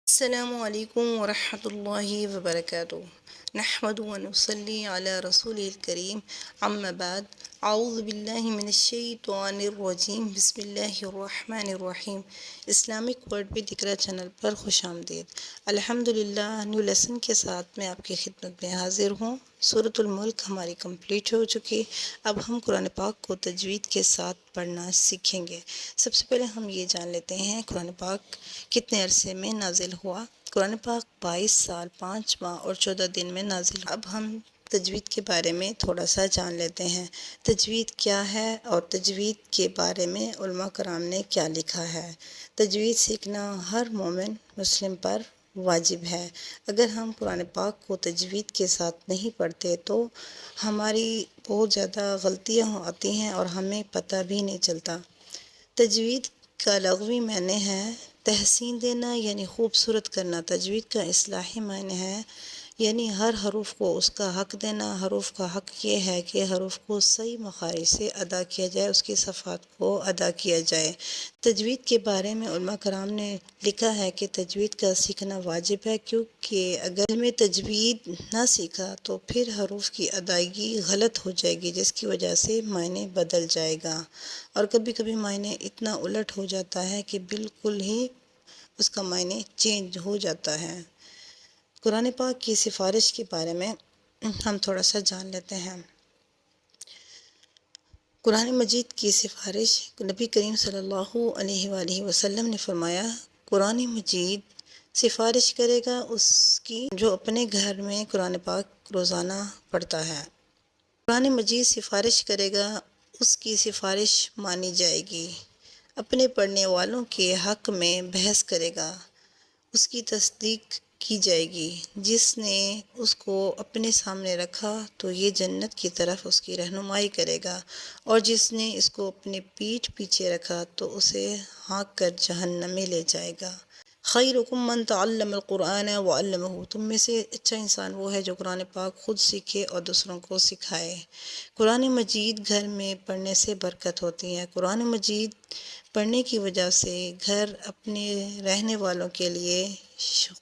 السلام علیکم ورحمۃ اللہ وبرکاتہ نحمد ونصلی علی رسول الکریم اما بعد اعوذ باللہ من الشیطان الرجیم بسم اللہ الرحمن الرحیم Islamic word with Iqra channel پر خوش آمدید۔ الحمدللہ نیو لیسن کے ساتھ میں آپ کی خدمت میں حاضر ہوں۔ سورۃ الملک ہماری کمپلیٹ ہو چکی۔ اب ہم قرآن پاک کو تجوید کے ساتھ پڑھنا سیکھیں گے۔ سب سے پہلے ہم یہ جان لیتے ہیں قرآن پاک کتنے عرصے میں نازل ہوا۔ قرآن پاک 22 سال 5 ماہ اور 14 دن میں نازل ہوا۔ اب ہم تجوید کے بارے میں تھوڑا سا جان لیتے ہیں۔ تجوید کیا ہے اور تجوید کے بارے میں علماء کرام نے کیا لکھا ہے۔ تجوید سیکھنا ہر مومن مسلم پر واجب ہے۔ اگر ہم قرآن پاک کو تجوید کے ساتھ نہیں پڑھتے تو ہماری بہت زیادہ غلطیاں آتی ہیں اور ہمیں پتہ بھی نہیں چلتا۔ تجوید کا لغوی معنی ہے تحسین دینا یعنی خوبصورت کرنا۔ تجوید کا اصطلاحی معنی ہے یعنی ہر حروف کو اس کا حق دینا۔ حروف کا حق یہ ہے کہ حروف کو صحیح مخارج سے ادا کیا جائے، اس کی صفات کو ادا کیا جائے۔ تجوید کے بارے میں علماء کرام نے لکھا ہے کہ تجوید کا سیکھنا واجب ہے، کیونکہ اگر دل میں تجوید نہ سیکھا تو پھر حروف کی ادائیگی غلط ہو جائے گی، جس کی وجہ سے معنی بدل جائے گا، اور کبھی کبھی معنی اتنا الٹ ہو جاتا ہے کہ بالکل ہی اس کا معنی چینج ہو جاتا ہے۔ قرآن پاک کی سفارش کے بارے میں ہم تھوڑا سا جان لیتے ہیں۔ قرآن مجید کی سفارش نبی کریم صلی اللہ علیہ وآلہ وسلم نے فرمایا، قرآن مجید سفارش کرے گا اس کی جو اپنے گھر میں قرآن پاک روزانہ پڑھتا ہے۔ قرآن مجید سفارش کرے گا، اس کی سفارش مانی جائے گی۔ اپنے پڑھنے والوں کے حق میں بحث کرے گا، اس کی تصدیق کی جائے گی۔ جس نے اس کو اپنے سامنے رکھا تو یہ جنت کی طرف اس کی رہنمائی کرے گا، اور جس نے اس کو اپنے پیٹھ پیچھے رکھا تو اسے ہانک کر جہنم میں لے جائے گا۔ خیرکم من تعلم القرآن وعلمہ، تم میں سے اچھا انسان وہ ہے جو قرآن پاک خود سیکھے اور دوسروں کو سکھائے۔ قرآن مجید گھر میں پڑھنے سے برکت ہوتی ہے۔ قرآن مجید پڑھنے کی وجہ سے گھر اپنے رہنے والوں کے لیے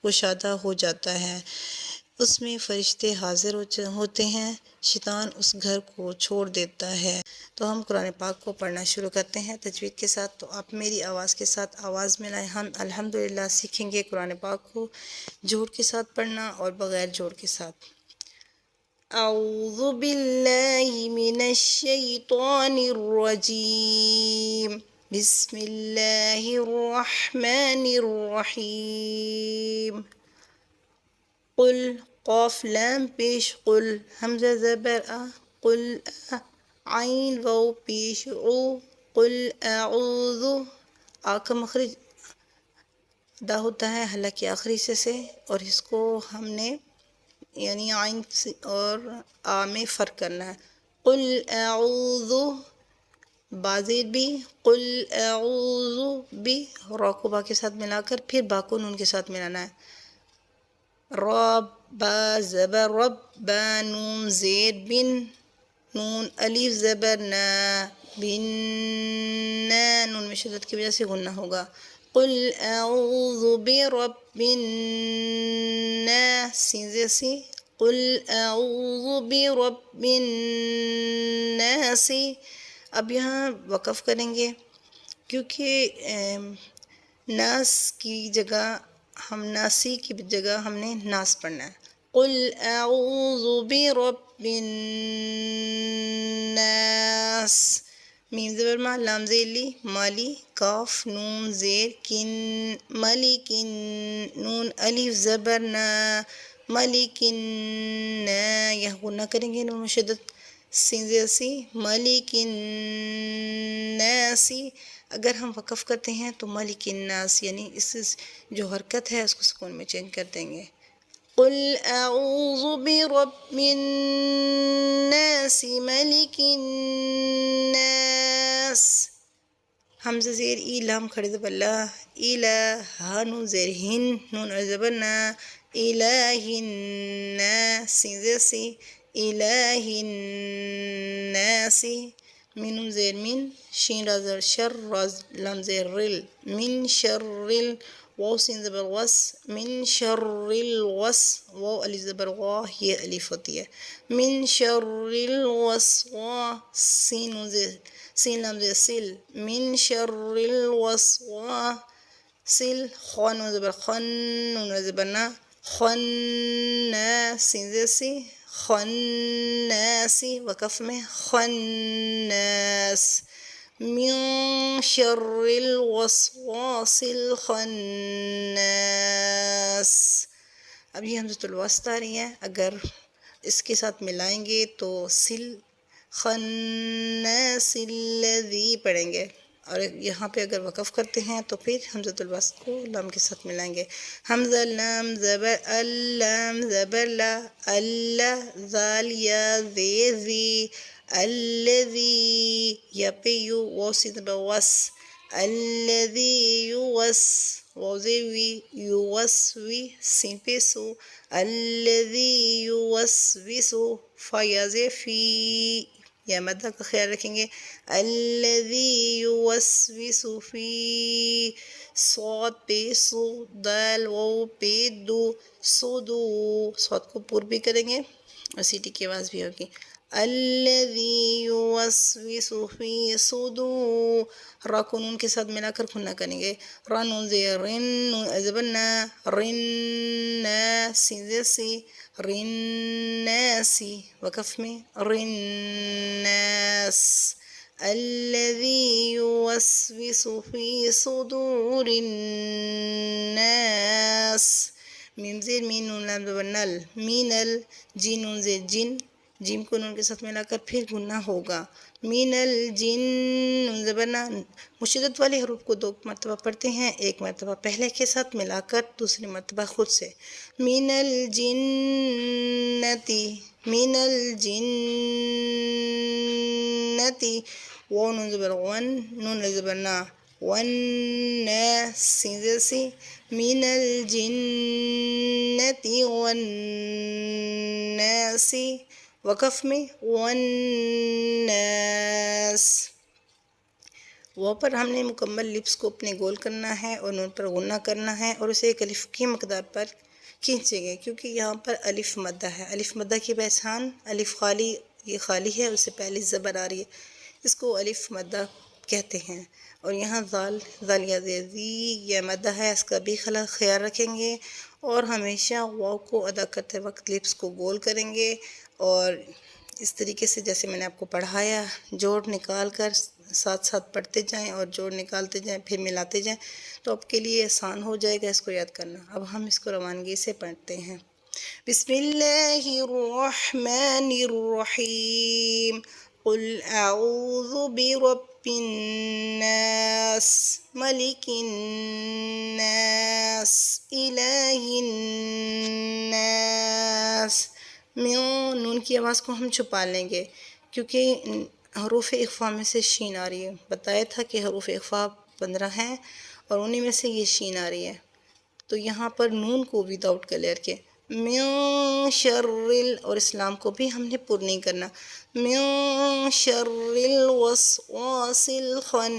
کشادہ ہو جاتا ہے، اس میں فرشتے حاضر ہوتے ہیں، شیطان اس گھر کو چھوڑ دیتا ہے۔ تو ہم قرآن پاک کو پڑھنا شروع کرتے ہیں تجوید کے ساتھ۔ تو آپ میری آواز کے ساتھ آواز ملائیں۔ ہم الحمدللہ سیکھیں گے قرآن پاک کو جوڑ کے ساتھ پڑھنا اور بغیر جوڑ کے ساتھ۔ اعوذ باللہ من الشیطان الرجیم، بسم اللہ الرحمن الرحیم۔ قل، قاف لام پیش قل، حمزہ زبر آ، قل آ، عین واو پیش او، قل اعوذ، آ کا مخرج ادا ہوتا ہے حلقے آخری حصے سے، اور اس کو ہم نے یعنی عین اور آ میں فرق کرنا ہے۔ قل اعوذ، بازید بھی، قل اعوذ بھی، را کو با کے ساتھ ملا کر پھر با کو نون کے ساتھ ملانا ہے۔ را با زبر رب، با نون زیر بن، نون الف زبر نا، بن نا، نون میں شدت کی وجہ سے غنہ ہوگا۔ قل اعوذ برب الناس، سین زیر سی، قل اعوذ برب الناس۔ اب یہاں وقف کریں گے کیونکہ ناس کی جگہ ہم ناسی کی جگہ ہم نے ناس پڑھنا ہے۔ قل اعوذ برب الناس، میم زبر ما، لام زیر لی، مالی، کاف نون زیر کن، ملکن، نون الف زبر نا، ملکن نا، یہ غنہ کریں گے نون شدت، سین زیر سی، ملکن ناسی۔ اگر ہم وقف کرتے ہیں تو ملک الناس یعنی اس جو حرکت ہے اس کو سکون میں چینج کر دیں گے۔ قل اعوذ برب الناس ملک الناس، حمزہ زیر ای، لام کھڑے زبر لا، الہ، نون زیر ہن، نون زبر نا، الہ الناس، سین زیر سی، الہ الناس، مین زیر من، شین را زر شر، لام زیر رل، من شر واو سین زبر وس، من شر الوس، واو الف زبر وا، یہ الف ہوتی ہے، من شر الوسواس، سین لام زیر سل، من شر الوسواس خون زبر خن، نون زبر نا، خناس، سین زیر سی، خناسی، وقف میں خناس، من شر الوسواس الخناس۔ اب یہ ہمزۃ الوسط آ رہی ہے، اگر اس کے ساتھ ملائیں گے تو سل خناس الذی پڑھیں گے، اور یہاں پہ اگر وقف کرتے ہیں تو پھر حمزۃ الوسط کو لام کے ساتھ ملائیں گے، حمزہ لام زبر اللام زبر لا، اللہ ذال یا زی، الذی یا پہ یو، واو سین زبر وس، الذی یوس، واو زیر وی، یوسوی، سین پہ سو، الذی یوسوسو، فا یا زیر فی، یا مدہ کا خیال رکھیں گے، الذی یوسوس فی، صاد پہ سو، دال واو پہ دو، سودو، صاد کو پر بھی کریں گے اور سیٹی کی آواز بھی ہوگی، الذی یوسوس فی صدور، را کو نون کے ساتھ ملا کر کھنا کریں گے، را نون زیر رن، نون زبر نا، رن نا، سین زیر سی، رن ناسی، وقف میں رن ناس، الذی یوسوس فی صدور الناس، میم زیر مین، نون لام زبر نل، مینل، جین نون زیر جن، جیم کو نون کے ساتھ ملا کر پھر گننا ہوگا، مین الجن، نون زبر نا، مشدد والے حروف کو 2 مرتبہ پڑھتے ہیں، 1 مرتبہ پہلے کے ساتھ ملا کر دوسری مرتبہ خود سے، مین الجنتی، مین الجنتی، واو نون زبر ون، نون زبر نا، ون نا، سین زیر سی، من الجنتی والناس، وقف میں والناس، وہ پر ہم نے مکمل لپس کو اپنے گول کرنا ہے اور ان پر غنہ کرنا ہے، اور اسے ایک الف کی مقدار پر کھینچیں گے، کیونکہ یہاں پر الف مدہ ہے، الف مدہ کی پہچان، الف خالی، یہ خالی ہے، اس سے پہلے زبر آ رہی ہے، اس کو الف مدہ کہتے ہیں، اور یہاں ذال یا زی یہ مدہ ہے، اس کا بھی خیال رکھیں گے، اور ہمیشہ واو کو ادا کرتے وقت لپس کو گول کریں گے، اور اس طریقے سے جیسے میں نے آپ کو پڑھایا، جوڑ نکال کر ساتھ ساتھ پڑھتے جائیں اور جوڑ نکالتے جائیں، پھر ملاتے جائیں، تو آپ کے لیے آسان ہو جائے گا اس کو یاد کرنا۔ اب ہم اس کو روانگی سے پڑھتے ہیں، بسم اللہ الرحمن الرحیم، قل اعوذ برب الناس، ملک الناس، الہ الناس، نون کی آواز کو ہم چھپا لیں گے کیونکہ حروف اخفا میں سے شین آ رہی ہے، بتایا تھا کہ حروف اخفا 15 ہیں اور انہی میں سے یہ شین آ رہی ہے، تو یہاں پر نون کو ود آؤٹ کلیئر کے، من شر اور اسلام کو بھی ہم نے پر نہیں کرنا، من شر الوسواس الخناس،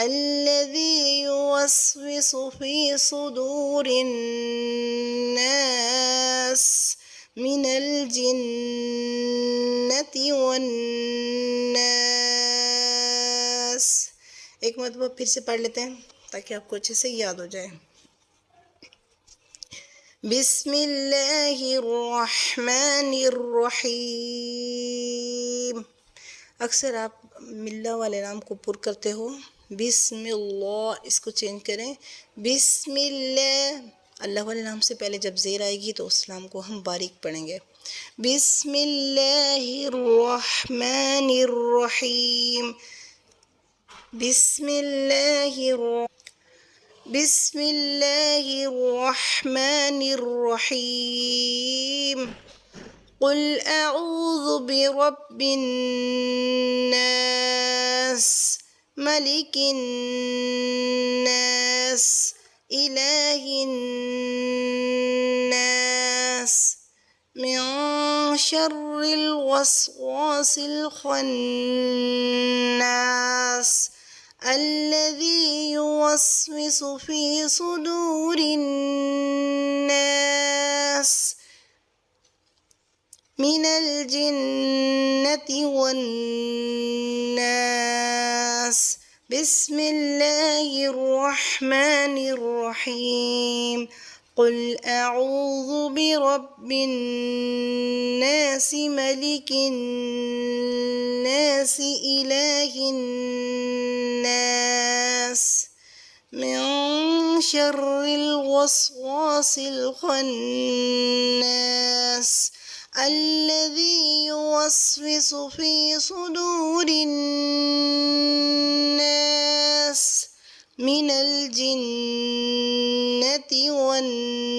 الذي يوسوس في صدور الناس من الجنة والناس۔ ایک مرتبہ پھر سے پڑھ لیتے ہیں تاکہ آپ کو اچھے سے یاد ہو جائے، بسم اللہ الرحمن الرحیم، اکثر آپ ملہ والے نام کو پر کرتے ہو، بسم اللہ، اس کو چینج کریں، بسم اللہ، اللہ والے نام سے پہلے جب زیر آئے گی تو اس نام کو ہم باریک پڑھیں گے، بسم اللہ الرحمن الرحیم، بسم اللہ الرحمن الرحیم، قل اعوذ برب الناس، ملک الناس، الہ الناس، من شر الوسواس الخناس، الذي يوسوس في صدور الناس من الجنة والناس. بسم الله الرحمن الرحيم. قل أعوذ برب الناس ملك الناس إله الناس من شر الوسواس الخناس الذي يوسوس في صدور الناس من الجنة والناس.